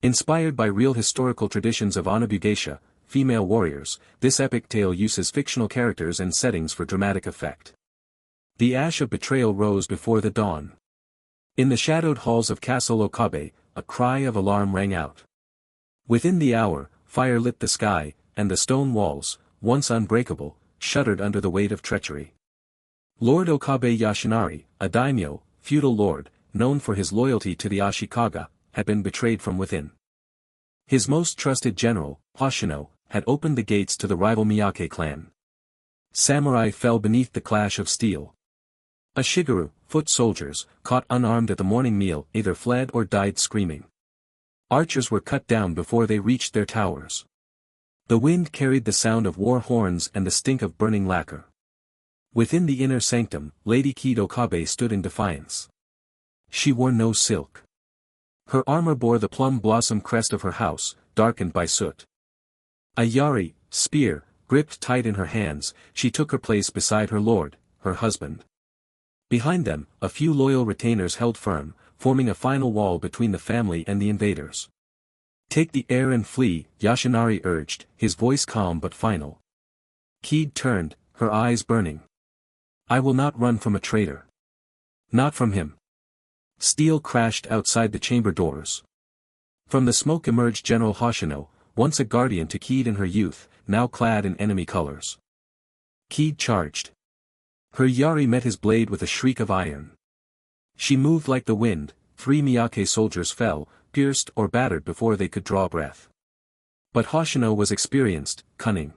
Inspired by real historical traditions of onna-bugeisha, female warriors, this epic tale uses fictional characters and settings for dramatic effect. The ash of betrayal rose before the dawn. In the shadowed halls of Castle Okabe, a cry of alarm rang out. Within the hour, fire lit the sky, and the stone walls, once unbreakable, shuddered under the weight of treachery. Lord Okabe Yashinari, a daimyo, feudal lord, known for his loyalty to the Ashikaga, had been betrayed from within. His most trusted general, Hoshino, had opened the gates to the rival Miyake clan. Samurai fell beneath the clash of steel. A shigaru, foot soldiers, caught unarmed at the morning meal, either fled or died screaming. Archers were cut down before they reached their towers. The wind carried the sound of war horns and the stink of burning lacquer. Within the inner sanctum, Lady Kid Okabe stood in defiance. She wore no silk. Her armor bore the plum blossom crest of her house, darkened by soot. A yari, spear, gripped tight in her hands, she took her place beside her lord, her husband. Behind them, a few loyal retainers held firm, forming a final wall between the family and the invaders. "Take the air and flee," Yashinari urged, his voice calm but final. Kid turned, her eyes burning. "I will not run from a traitor. Not from him." Steel crashed outside the chamber doors. From the smoke emerged General Hoshino, once a guardian to Kid in her youth, now clad in enemy colors. Kid charged. Her yari met his blade with a shriek of iron. She moved like the wind, 3 Miyake soldiers fell, pierced or battered before they could draw breath. But Hoshino was experienced, cunning.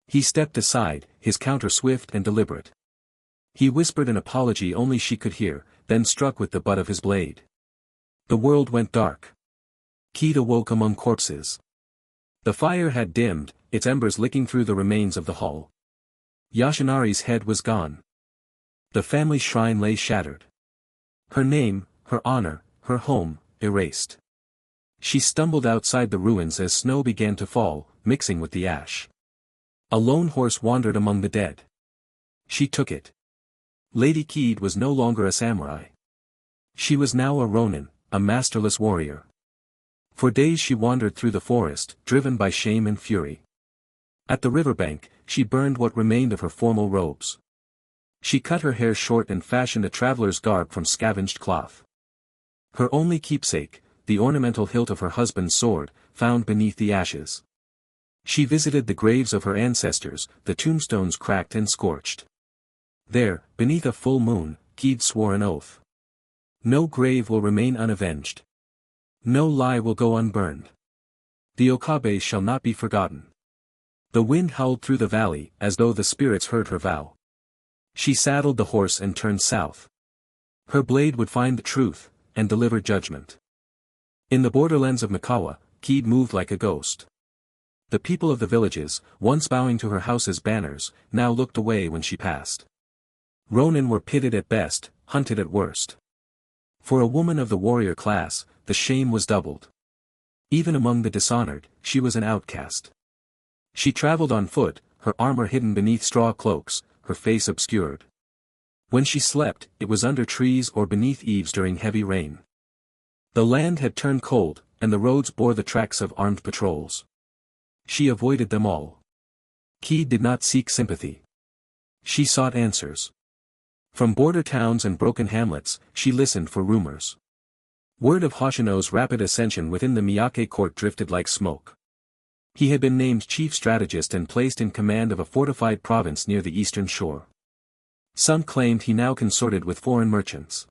He stepped aside, his counter swift and deliberate. He whispered an apology only she could hear, then struck with the butt of his blade. The world went dark. Kid awoke among corpses. The fire had dimmed, its embers licking through the remains of the hall. Yashinari's head was gone. The family shrine lay shattered. Her name, her honor, her home, erased. She stumbled outside the ruins as snow began to fall, mixing with the ash. A lone horse wandered among the dead. She took it. Lady Kid was no longer a samurai. She was now a ronin, a masterless warrior. For days she wandered through the forest, driven by shame and fury. At the riverbank, she burned what remained of her formal robes. She cut her hair short and fashioned a traveler's garb from scavenged cloth. Her only keepsake, the ornamental hilt of her husband's sword, found beneath the ashes. She visited the graves of her ancestors, the tombstones cracked and scorched. There, beneath a full moon, Kid swore an oath. No grave will remain unavenged. No lie will go unburned. The Okabe shall not be forgotten. The wind howled through the valley, as though the spirits heard her vow. She saddled the horse and turned south. Her blade would find the truth, and deliver judgment. In the borderlands of Mikawa, Kid moved like a ghost. The people of the villages, once bowing to her house's banners, now looked away when she passed. Ronin were pitted at best, hunted at worst. For a woman of the warrior class, the shame was doubled. Even among the dishonored, she was an outcast. She traveled on foot, her armor hidden beneath straw cloaks, her face obscured. When she slept, it was under trees or beneath eaves during heavy rain. The land had turned cold, and the roads bore the tracks of armed patrols. She avoided them all. Kid did not seek sympathy. She sought answers. From border towns and broken hamlets, she listened for rumors. Word of Hoshino's rapid ascension within the Miyake court drifted like smoke. He had been named chief strategist and placed in command of a fortified province near the eastern shore. Some claimed he now consorted with foreign merchants.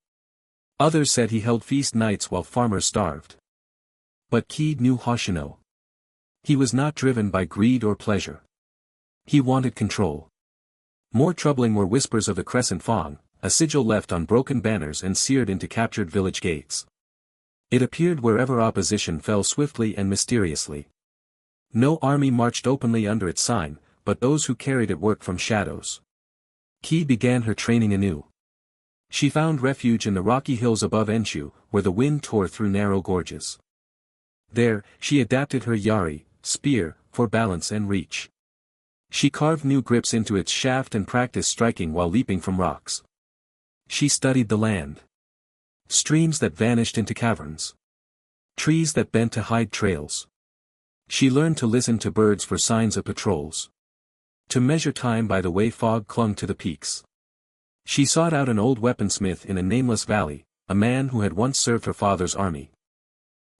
Others said he held feast nights while farmers starved. But Kid knew Hoshino. He was not driven by greed or pleasure. He wanted control. More troubling were whispers of the crescent fong, a sigil left on broken banners and seared into captured village gates. It appeared wherever opposition fell swiftly and mysteriously. No army marched openly under its sign, but those who carried it worked from shadows. Kid began her training anew. She found refuge in the rocky hills above Enshu, where the wind tore through narrow gorges. There, she adapted her yari, spear, for balance and reach. She carved new grips into its shaft and practiced striking while leaping from rocks. She studied the land. Streams that vanished into caverns. Trees that bent to hide trails. She learned to listen to birds for signs of patrols. To measure time by the way fog clung to the peaks. She sought out an old weaponsmith in a nameless valley, a man who had once served her father's army.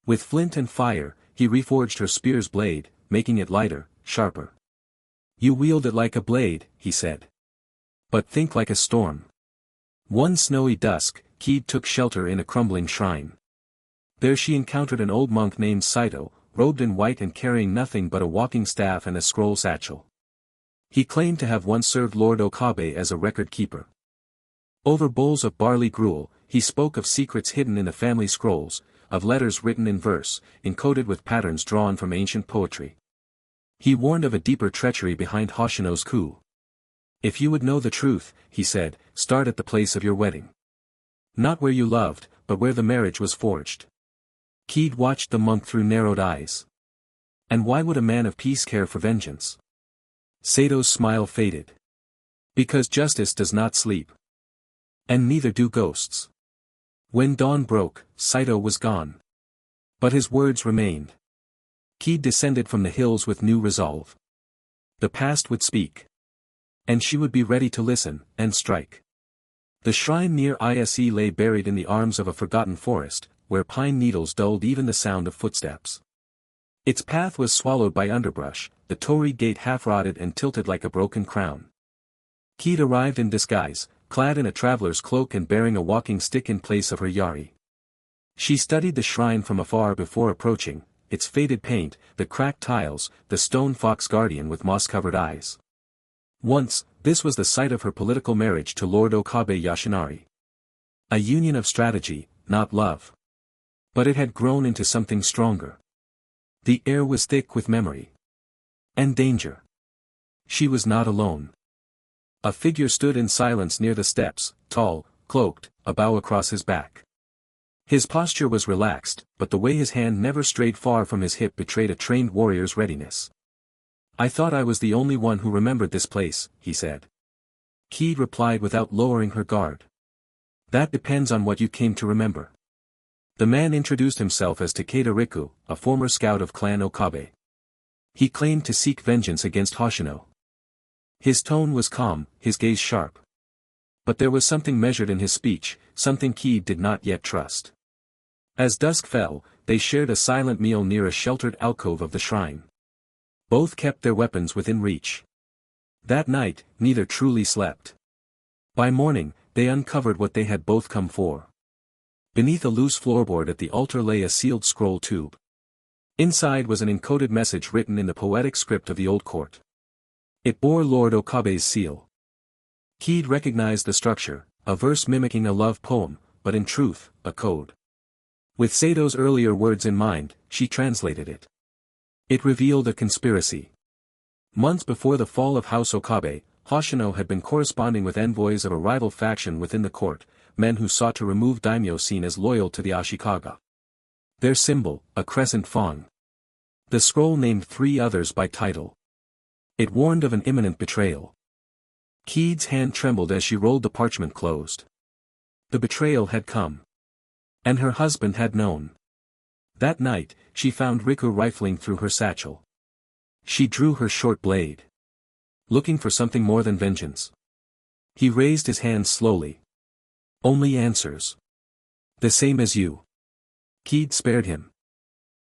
With flint and fire, he reforged her spear's blade, making it lighter, sharper. You wield it like a blade, he said. But think like a storm. One snowy dusk, Keed took shelter in a crumbling shrine. There she encountered an old monk named Saito, robed in white and carrying nothing but a walking staff and a scroll satchel. He claimed to have once served Lord Okabe as a record keeper. Over bowls of barley gruel, he spoke of secrets hidden in the family scrolls, of letters written in verse, encoded with patterns drawn from ancient poetry. He warned of a deeper treachery behind Hoshino's coup. If you would know the truth, he said, start at the place of your wedding. Not where you loved, but where the marriage was forged. Keed watched the monk through narrowed eyes. And why would a man of peace care for vengeance? Sato's smile faded. Because justice does not sleep. And neither do ghosts. When dawn broke, Saito was gone. But his words remained. Keed descended from the hills with new resolve. The past would speak. And she would be ready to listen, and strike. The shrine near Ise lay buried in the arms of a forgotten forest, where pine needles dulled even the sound of footsteps. Its path was swallowed by underbrush, the torii gate half-rotted and tilted like a broken crown. Keed arrived in disguise, clad in a traveler's cloak and bearing a walking stick in place of her yari. She studied the shrine from afar before approaching, its faded paint, the cracked tiles, the stone fox guardian with moss-covered eyes. Once, this was the site of her political marriage to Lord Okabe Yashinari. A union of strategy, not love. But it had grown into something stronger. The air was thick with memory. And danger. She was not alone. A figure stood in silence near the steps, tall, cloaked, a bow across his back. His posture was relaxed, but the way his hand never strayed far from his hip betrayed a trained warrior's readiness. I thought I was the only one who remembered this place, he said. Keed replied without lowering her guard. That depends on what you came to remember. The man introduced himself as Takeda Riku, a former scout of Clan Okabe. He claimed to seek vengeance against Hoshino. His tone was calm, his gaze sharp. But there was something measured in his speech, something Keed did not yet trust. As dusk fell, they shared a silent meal near a sheltered alcove of the shrine. Both kept their weapons within reach. That night, neither truly slept. By morning, they uncovered what they had both come for. Beneath a loose floorboard at the altar lay a sealed scroll tube. Inside was an encoded message written in the poetic script of the old court. It bore Lord Okabe's seal. Keed recognized the structure, a verse mimicking a love poem, but in truth, a code. With Sato's earlier words in mind, she translated it. It revealed a conspiracy. Months before the fall of House Okabe, Hoshino had been corresponding with envoys of a rival faction within the court, men who sought to remove daimyo seen as loyal to the Ashikaga. Their symbol, a crescent fawn. The scroll named 3 others by title. It warned of an imminent betrayal. Keed's hand trembled as she rolled the parchment closed. The betrayal had come. And her husband had known. That night, she found Riku rifling through her satchel. She drew her short blade. Looking for something more than vengeance. He raised his hand slowly. Only answers. The same as you. Keed spared him.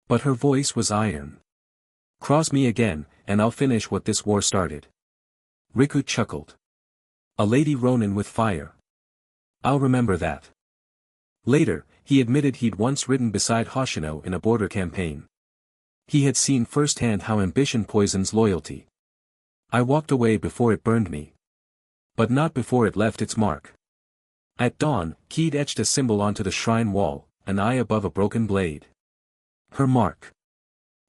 But her voice was iron. Cross me again, and I'll finish what this war started. Riku chuckled. A lady Ronin with fire. I'll remember that. Later, he admitted he'd once ridden beside Hoshino in a border campaign. He had seen firsthand how ambition poisons loyalty. I walked away before it burned me. But not before it left its mark. At dawn, Keed etched a symbol onto the shrine wall, an eye above a broken blade. Her mark.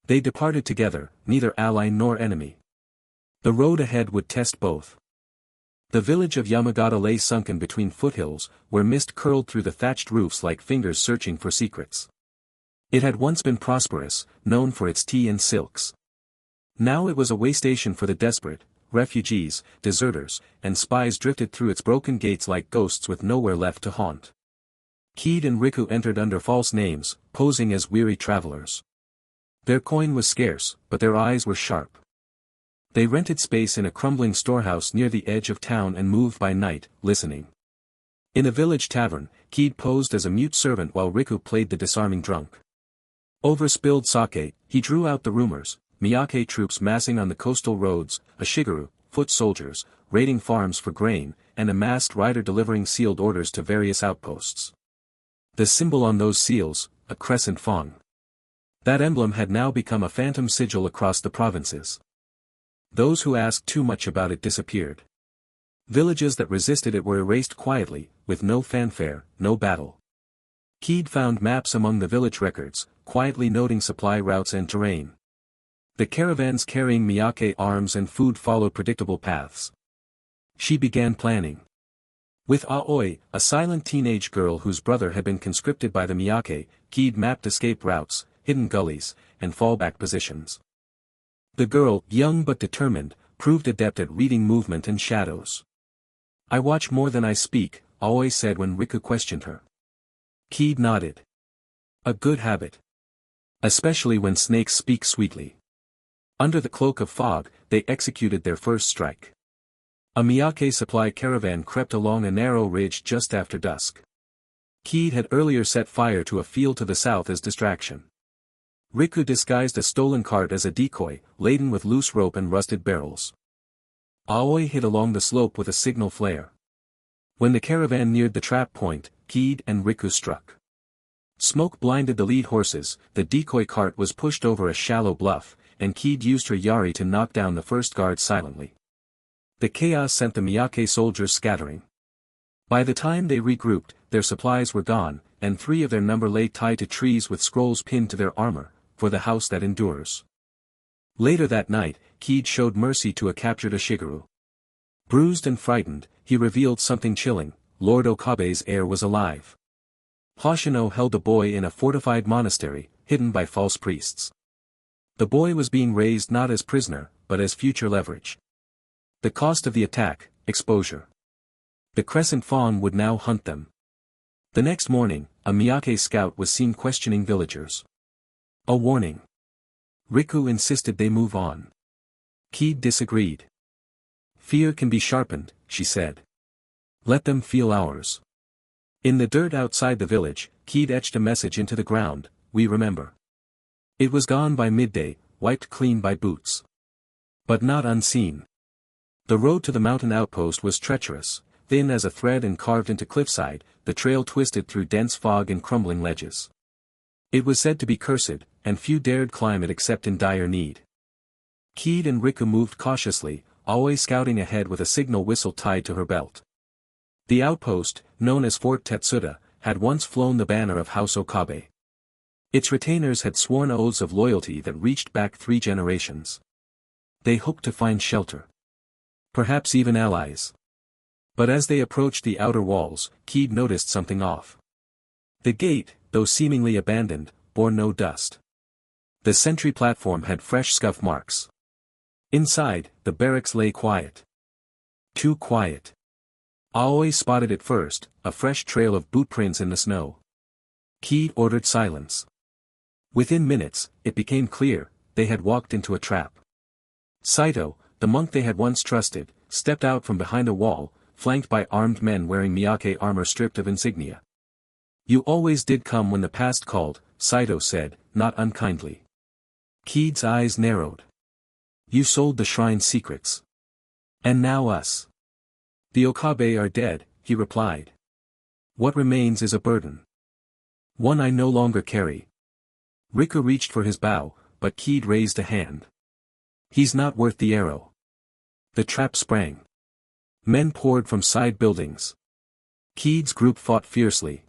They departed together, neither ally nor enemy. The road ahead would test both. The village of Yamagata lay sunken between foothills, where mist curled through the thatched roofs like fingers searching for secrets. It had once been prosperous, known for its tea and silks. Now it was a way station for the desperate. Refugees, deserters, and spies drifted through its broken gates like ghosts with nowhere left to haunt. Keed and Riku entered under false names, posing as weary travelers. Their coin was scarce, but their eyes were sharp. They rented space in a crumbling storehouse near the edge of town and moved by night, listening. In a village tavern, Keed posed as a mute servant while Riku played the disarming drunk. Over spilled sake, he drew out the rumors: Miyake troops massing on the coastal roads, a Shigeru, foot soldiers, raiding farms for grain, and a masked rider delivering sealed orders to various outposts. The symbol on those seals, a crescent fawn. That emblem had now become a phantom sigil across the provinces. Those who asked too much about it disappeared. Villages that resisted it were erased quietly, with no fanfare, no battle. Keed found maps among the village records, quietly noting supply routes and terrain. The caravans carrying Miyake arms and food followed predictable paths. She began planning. With Aoi, a silent teenage girl whose brother had been conscripted by the Miyake, Keed mapped escape routes, hidden gullies, and fallback positions. The girl, young but determined, proved adept at reading movement and shadows. "I watch more than I speak," Aoi said when Riku questioned her. Keed nodded. "A good habit. Especially when snakes speak sweetly." Under the cloak of fog, they executed their first strike. A Miyake supply caravan crept along a narrow ridge just after dusk. Keed had earlier set fire to a field to the south as distraction. Riku disguised a stolen cart as a decoy, laden with loose rope and rusted barrels. Aoi hid along the slope with a signal flare. When the caravan neared the trap point, Keed and Riku struck. Smoke blinded the lead horses, the decoy cart was pushed over a shallow bluff, and Keed used her yari to knock down the first guard silently. The chaos sent the Miyake soldiers scattering. By the time they regrouped, their supplies were gone, and 3 of their number lay tied to trees with scrolls pinned to their armor, "For the house that endures." Later that night, Keed showed mercy to a captured Shigeru. Bruised and frightened, he revealed something chilling: Lord Okabe's heir was alive. Hoshino held a boy in a fortified monastery, hidden by false priests. The boy was being raised not as prisoner, but as future leverage. The cost of the attack: exposure. The crescent fawn would now hunt them. The next morning, a Miyake scout was seen questioning villagers. A warning. Riku insisted they move on. Keed disagreed. "Fear can be sharpened," she said. "Let them feel ours." In the dirt outside the village, Keed etched a message into the ground: "We remember." It was gone by midday, wiped clean by boots. But not unseen. The road to the mountain outpost was treacherous, thin as a thread and carved into cliffside. The trail twisted through dense fog and crumbling ledges. It was said to be cursed, and few dared climb it except in dire need. Keed and Riku moved cautiously, always scouting ahead with a signal whistle tied to her belt. The outpost, known as Fort Tetsuda, had once flown the banner of House Okabe. Its retainers had sworn oaths of loyalty that reached back 3 generations. They hoped to find shelter. Perhaps even allies. But as they approached the outer walls, Keed noticed something off. The gate, though seemingly abandoned, bore no dust. The sentry platform had fresh scuff marks. Inside, the barracks lay quiet. Too quiet. Aoi spotted it first, a fresh trail of boot prints in the snow. Keed ordered silence. Within minutes, it became clear, they had walked into a trap. Saito, the monk they had once trusted, stepped out from behind a wall, flanked by armed men wearing Miyake armor stripped of insignia. "You always did come when the past called," Saito said, not unkindly. Keed's eyes narrowed. "You sold the shrine's secrets. And now us." "The Okabe are dead," he replied. "What remains is a burden. One I no longer carry." Riku reached for his bow, but Keed raised a hand. "He's not worth the arrow." The trap sprang. Men poured from side buildings. Keed's group fought fiercely.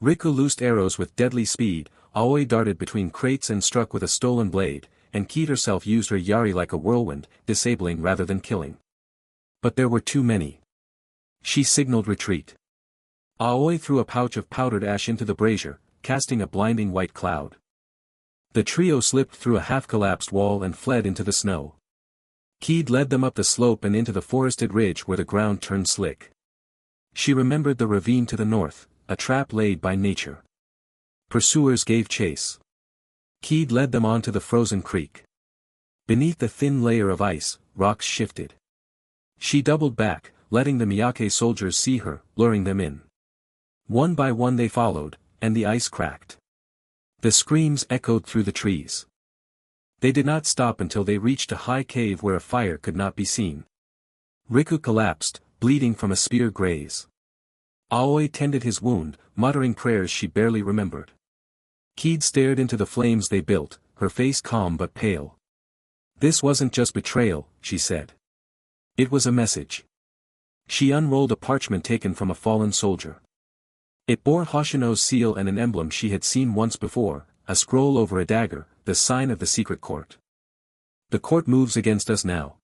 Riku loosed arrows with deadly speed, Aoi darted between crates and struck with a stolen blade, and Keed herself used her yari like a whirlwind, disabling rather than killing. But there were too many. She signaled retreat. Aoi threw a pouch of powdered ash into the brazier, casting a blinding white cloud. The trio slipped through a half-collapsed wall and fled into the snow. Keed led them up the slope and into the forested ridge where the ground turned slick. She remembered the ravine to the north, a trap laid by nature. Pursuers gave chase. Keed led them onto the frozen creek. Beneath the thin layer of ice, rocks shifted. She doubled back, letting the Miyake soldiers see her, luring them in. One by one they followed, and the ice cracked. The screams echoed through the trees. They did not stop until they reached a high cave where a fire could not be seen. Riku collapsed, bleeding from a spear graze. Aoi tended his wound, muttering prayers she barely remembered. Keed stared into the flames they built, her face calm but pale. This wasn't just betrayal, she said. It was a message. She unrolled a parchment taken from a fallen soldier. It bore Hoshino's seal and an emblem she had seen once before, a scroll over a dagger, the sign of the secret court. The court moves against us now.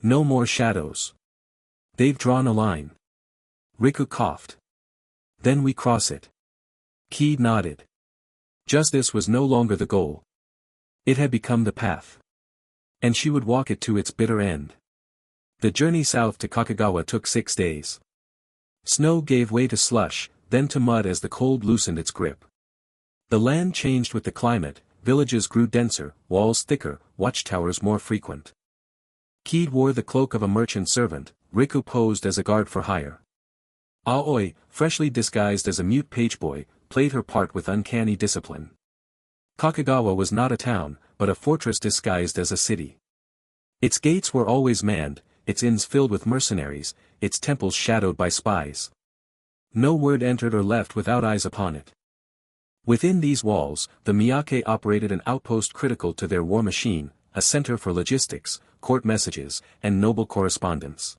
No more shadows. They've drawn a line. Riku coughed. Then we cross it. Keed nodded. Justice was no longer the goal. It had become the path. And she would walk it to its bitter end. The journey south to Kakagawa took 6 days. Snow gave way to slush, then to mud as the cold loosened its grip. The land changed with the climate, villages grew denser, walls thicker, watchtowers more frequent. Keed wore the cloak of a merchant servant, Riku posed as a guard for hire. Aoi, freshly disguised as a mute pageboy, played her part with uncanny discipline. Kakagawa was not a town, but a fortress disguised as a city. Its gates were always manned, its inns filled with mercenaries, its temples shadowed by spies. No word entered or left without eyes upon it. Within these walls, the Miyake operated an outpost critical to their war machine, a center for logistics, court messages, and noble correspondence.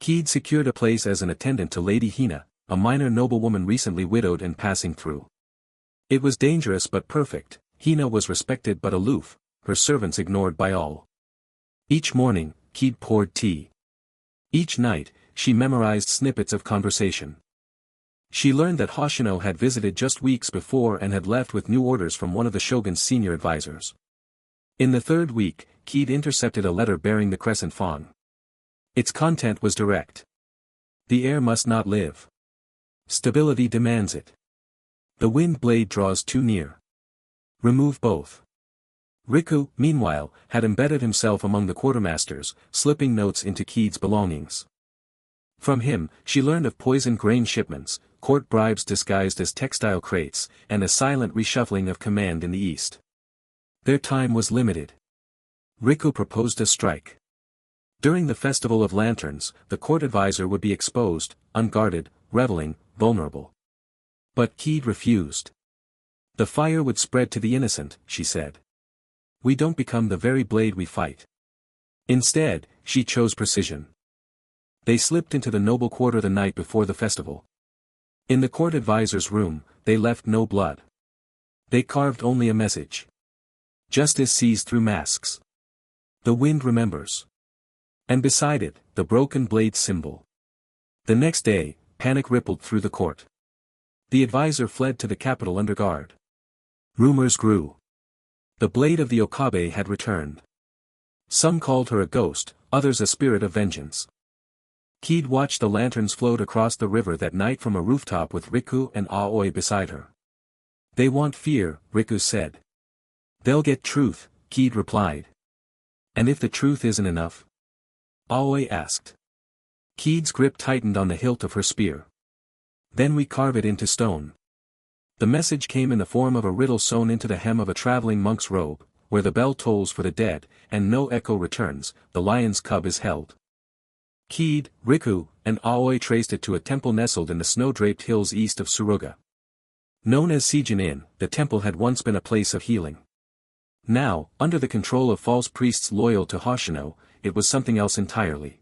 Keed secured a place as an attendant to Lady Hina, a minor noblewoman recently widowed and passing through. It was dangerous but perfect. Hina was respected but aloof, her servants ignored by all. Each morning, Keed poured tea. Each night, she memorized snippets of conversation. She learned that Hoshino had visited just weeks before and had left with new orders from one of the shogun's senior advisors. In the 3rd week, Keed intercepted a letter bearing the crescent fawn. Its content was direct. The air must not live. Stability demands it. The wind blade draws too near. Remove both. Riku, meanwhile, had embedded himself among the quartermasters, slipping notes into Keed's belongings. From him, she learned of poisoned grain shipments, court bribes disguised as textile crates, and a silent reshuffling of command in the east. Their time was limited. Riku proposed a strike. During the Festival of Lanterns, the court advisor would be exposed, unguarded, reveling, vulnerable. But Keed refused. The fire would spread to the innocent, she said. We don't become the very blade we fight. Instead, she chose precision. They slipped into the noble quarter the night before the festival. In the court advisor's room, they left no blood. They carved only a message. Justice sees through masks. The wind remembers. And beside it, the broken blade symbol. The next day, panic rippled through the court. The advisor fled to the capital under guard. Rumors grew. The blade of the Okabe had returned. Some called her a ghost, others a spirit of vengeance. Keed watched the lanterns float across the river that night from a rooftop with Riku and Aoi beside her. They want fear, Riku said. They'll get truth, Keed replied. And if the truth isn't enough? Aoi asked. Keed's grip tightened on the hilt of her spear. Then we carve it into stone. The message came in the form of a riddle sewn into the hem of a traveling monk's robe, where the bell tolls for the dead, and no echo returns, the lion's cub is held. Keed, Riku, and Aoi traced it to a temple nestled in the snow-draped hills east of Suruga. Known as Seijin-in, the temple had once been a place of healing. Now, under the control of false priests loyal to Hoshino, it was something else entirely.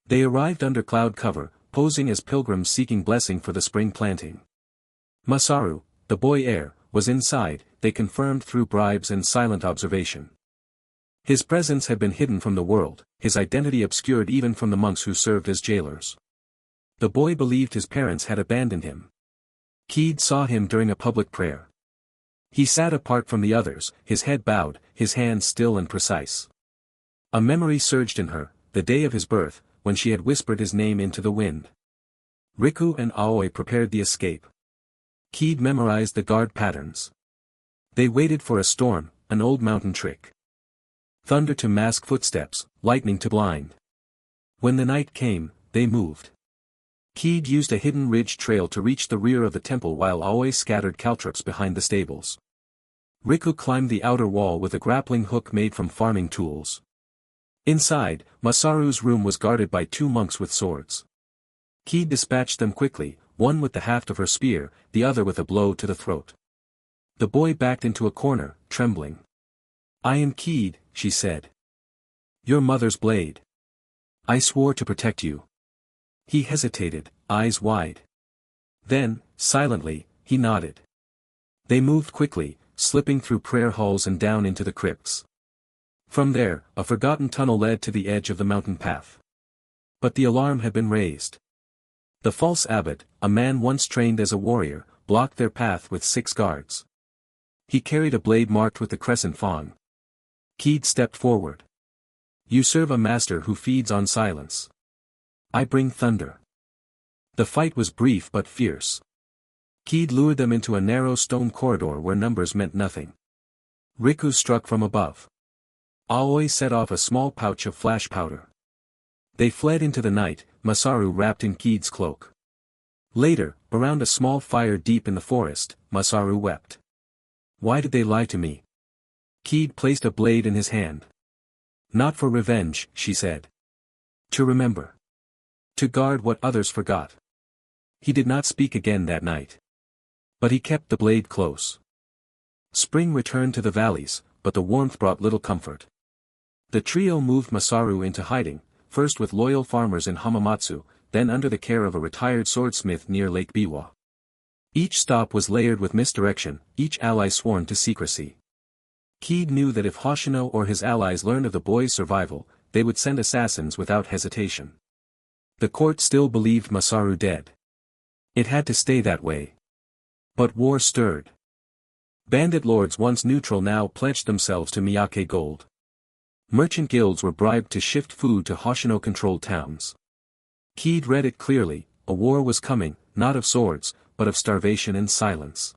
They arrived under cloud cover, posing as pilgrims seeking blessing for the spring planting. Masaru, the boy heir, was inside, they confirmed through bribes and silent observation. His presence had been hidden from the world, his identity obscured even from the monks who served as jailers. The boy believed his parents had abandoned him. Keed saw him during a public prayer. He sat apart from the others, his head bowed, his hands still and precise. A memory surged in her, the day of his birth, when she had whispered his name into the wind. Riku and Aoi prepared the escape. Kiid memorized the guard patterns. They waited for a storm, an old mountain trick. Thunder to mask footsteps, lightning to blind. When the night came, they moved. Kiid used a hidden ridge trail to reach the rear of the temple while Aoi scattered caltrops behind the stables. Riku climbed the outer wall with a grappling hook made from farming tools. Inside, Masaru's room was guarded by 2 monks with swords. Kiid dispatched them quickly, one with the haft of her spear, the other with a blow to the throat. The boy backed into a corner, trembling. "I am Kiid," she said. "Your mother's blade. I swore to protect you." He hesitated, eyes wide. Then, silently, he nodded. They moved quickly, slipping through prayer halls and down into the crypts. From there, a forgotten tunnel led to the edge of the mountain path. But the alarm had been raised. The false abbot, a man once trained as a warrior, blocked their path with 6 guards. He carried a blade marked with the crescent fawn. Kiid stepped forward. "You serve a master who feeds on silence. I bring thunder." The fight was brief but fierce. Kiid lured them into a narrow stone corridor where numbers meant nothing. Riku struck from above. Aoi set off a small pouch of flash powder. They fled into the night, Masaru wrapped in Kiid's cloak. Later, around a small fire deep in the forest, Masaru wept. "Why did they lie to me?" Kiid placed a blade in his hand. "Not for revenge," she said. "To remember. To guard what others forgot." He did not speak again that night. But he kept the blade close. Spring returned to the valleys, but the warmth brought little comfort. The trio moved Masaru into hiding, first with loyal farmers in Hamamatsu, then under the care of a retired swordsmith near Lake Biwa. Each stop was layered with misdirection, each ally sworn to secrecy. Kiid knew that if Hoshino or his allies learned of the boy's survival, they would send assassins without hesitation. The court still believed Masaru dead. It had to stay that way. But war stirred. Bandit lords once neutral now pledged themselves to Miyake gold. Merchant guilds were bribed to shift food to Hoshino-controlled towns. Kiid read it clearly, a war was coming, not of swords, but of starvation and silence.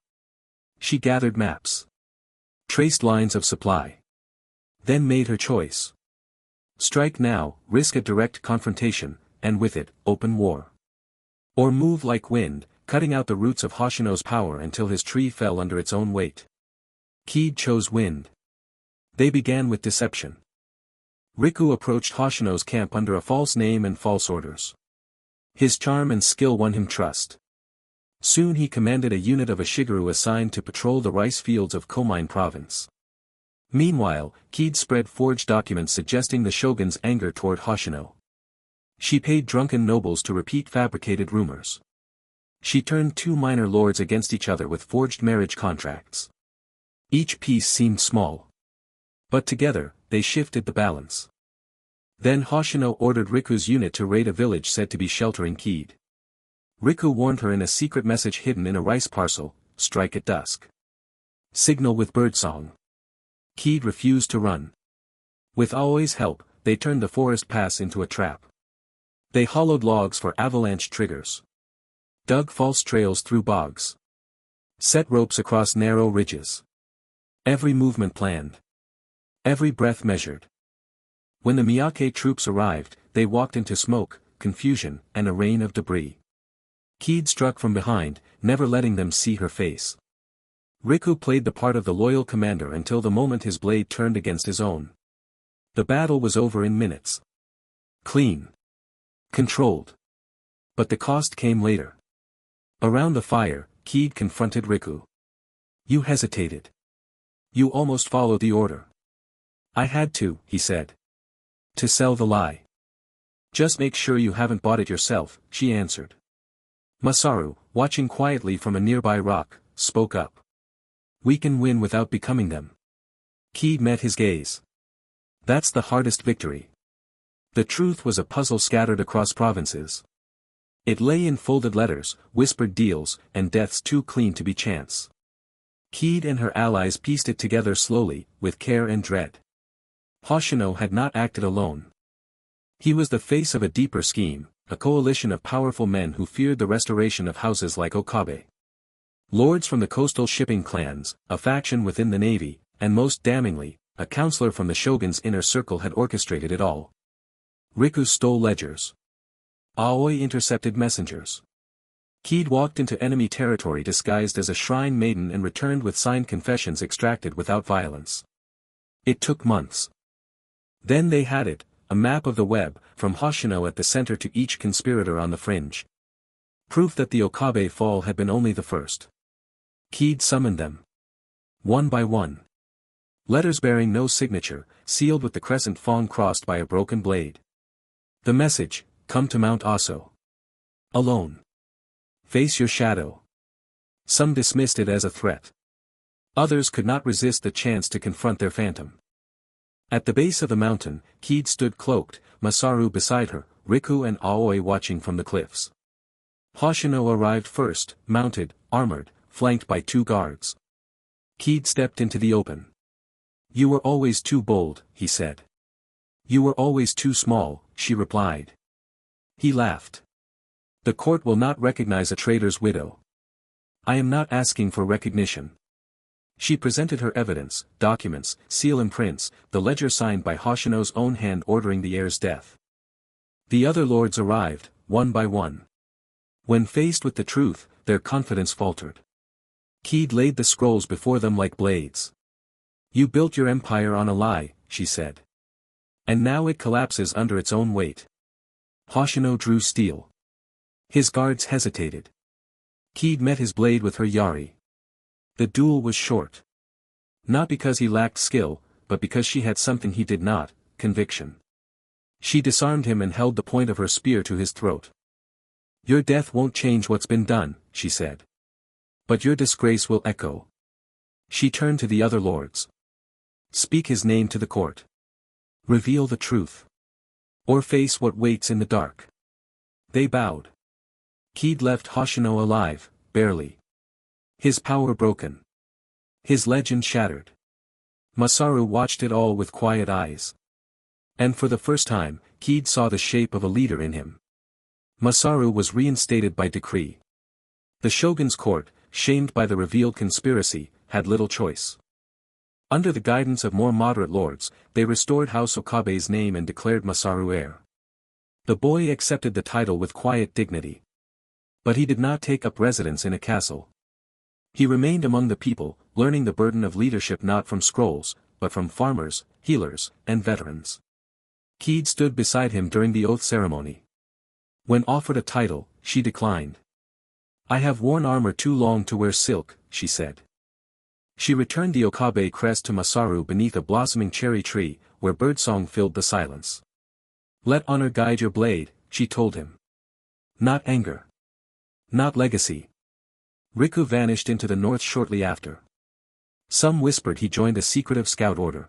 She gathered maps. Traced lines of supply. Then made her choice. Strike now, risk a direct confrontation, and with it, open war. Or move like wind, cutting out the roots of Hoshino's power until his tree fell under its own weight. Kiid chose wind. They began with deception. Riku approached Hoshino's camp under a false name and false orders. His charm and skill won him trust. Soon he commanded a unit of Ashigaru assigned to patrol the rice fields of Komine province. Meanwhile, Kiid spread forged documents suggesting the shogun's anger toward Hoshino. She paid drunken nobles to repeat fabricated rumors. She turned 2 minor lords against each other with forged marriage contracts. Each piece seemed small. But together, they shifted the balance. Then Hoshino ordered Riku's unit to raid a village said to be sheltering Kiid. Riku warned her in a secret message hidden in a rice parcel, "Strike at dusk. Signal with birdsong." Kiid refused to run. With Aoi's help, they turned the forest pass into a trap. They hollowed logs for avalanche triggers. Dug false trails through bogs. Set ropes across narrow ridges. Every movement planned. Every breath measured. When the Miyake troops arrived, they walked into smoke, confusion, and a rain of debris. Kiid struck from behind, never letting them see her face. Riku played the part of the loyal commander until the moment his blade turned against his own. The battle was over in minutes. Clean. Controlled. But the cost came later. Around the fire, Kiid confronted Riku. "You hesitated. You almost followed the order." "I had to," he said. "To sell the lie." "Just make sure you haven't bought it yourself," she answered. Masaru, watching quietly from a nearby rock, spoke up. "We can win without becoming them." Kiid met his gaze. "That's the hardest victory." The truth was a puzzle scattered across provinces. It lay in folded letters, whispered deals, and deaths too clean to be chance. Kiid and her allies pieced it together slowly, with care and dread. Hoshino had not acted alone. He was the face of a deeper scheme, a coalition of powerful men who feared the restoration of houses like Okabe. Lords from the coastal shipping clans, a faction within the navy, and most damningly, a counselor from the shogun's inner circle had orchestrated it all. Riku stole ledgers. Aoi intercepted messengers. Kiid walked into enemy territory disguised as a shrine maiden and returned with signed confessions extracted without violence. It took months. Then they had it, a map of the web, from Hoshino at the center to each conspirator on the fringe. Proof that the Okabe fall had been only the first. Kiid summoned them. One by one. Letters bearing no signature, sealed with the crescent fawn crossed by a broken blade. The message, come to Mount Aso. Alone. Face your shadow. Some dismissed it as a threat. Others could not resist the chance to confront their phantom. At the base of the mountain, Kiid stood cloaked, Masaru beside her, Riku and Aoi watching from the cliffs. Hoshino arrived first, mounted, armored, flanked by 2 guards. Kiid stepped into the open. You were always too bold, he said. You were always too small, she replied. He laughed. The court will not recognize a traitor's widow. I am not asking for recognition. She presented her evidence, documents, seal imprints, the ledger signed by Hoshino's own hand ordering the heir's death. The other lords arrived, one by one. When faced with the truth, their confidence faltered. Kiid laid the scrolls before them like blades. You built your empire on a lie, she said. And now it collapses under its own weight. Hoshino drew steel. His guards hesitated. Kiid met his blade with her yari. The duel was short. Not because he lacked skill, but because she had something he did not, conviction. She disarmed him and held the point of her spear to his throat. Your death won't change what's been done, she said. But your disgrace will echo. She turned to the other lords. Speak his name to the court. Reveal the truth. Or face what waits in the dark. They bowed. Kiid left Hoshino alive, barely. His power broken. His legend shattered. Masaru watched it all with quiet eyes. And for the first time, Kiid saw the shape of a leader in him. Masaru was reinstated by decree. The shogun's court, shamed by the revealed conspiracy, had little choice. Under the guidance of more moderate lords, they restored House Okabe's name and declared Masaru heir. The boy accepted the title with quiet dignity. But he did not take up residence in a castle. He remained among the people, learning the burden of leadership not from scrolls, but from farmers, healers, and veterans. Kiid stood beside him during the oath ceremony. When offered a title, she declined. I have worn armor too long to wear silk, she said. She returned the Okabe crest to Masaru beneath a blossoming cherry tree, where birdsong filled the silence. Let honor guide your blade, she told him. Not anger. Not legacy. Riku vanished into the north shortly after. Some whispered he joined a secretive scout order.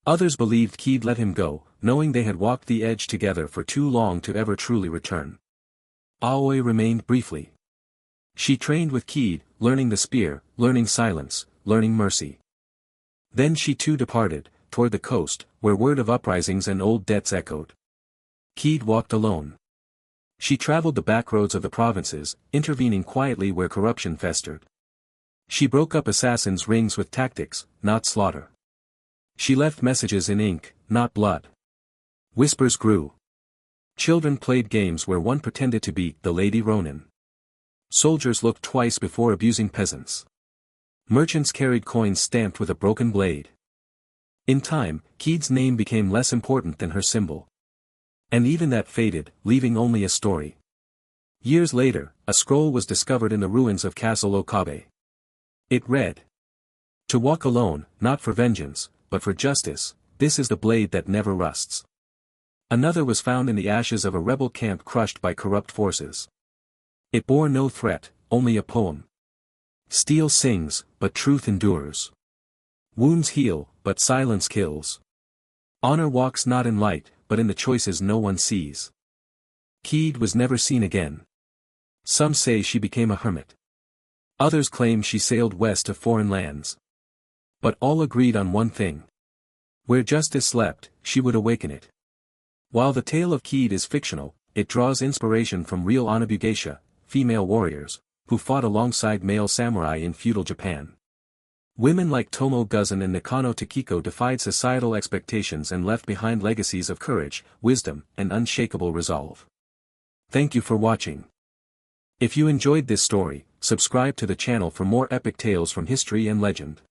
Others believed Kiid let him go, knowing they had walked the edge together for too long to ever truly return. Aoi remained briefly. She trained with Kiid, learning the spear, learning silence, learning mercy. Then she too departed, toward the coast, where word of uprisings and old debts echoed. Kiid walked alone. She traveled the back roads of the provinces, intervening quietly where corruption festered. She broke up assassins' rings with tactics, not slaughter. She left messages in ink, not blood. Whispers grew. Children played games where one pretended to be the Lady Ronin. Soldiers looked twice before abusing peasants. Merchants carried coins stamped with a broken blade. In time, Kiid's name became less important than her symbol. And even that faded, leaving only a story. Years later, a scroll was discovered in the ruins of Castle Okabe. It read, to walk alone, not for vengeance, but for justice, this is the blade that never rusts. Another was found in the ashes of a rebel camp crushed by corrupt forces. It bore no threat, only a poem. Steel sings, but truth endures. Wounds heal, but silence kills. Honor walks not in light, but in the choices no one sees. Kiid was never seen again. Some say she became a hermit. Others claim she sailed west to foreign lands. But all agreed on one thing. Where justice slept, she would awaken it. While the tale of Kiid is fictional, it draws inspiration from real onna-bugeisha, female warriors, who fought alongside male samurai in feudal Japan. Women like Tomo Guzan and Nakano Takiko defied societal expectations and left behind legacies of courage, wisdom, and unshakable resolve. Thank you for watching. If you enjoyed this story, subscribe to the channel for more epic tales from history and legend.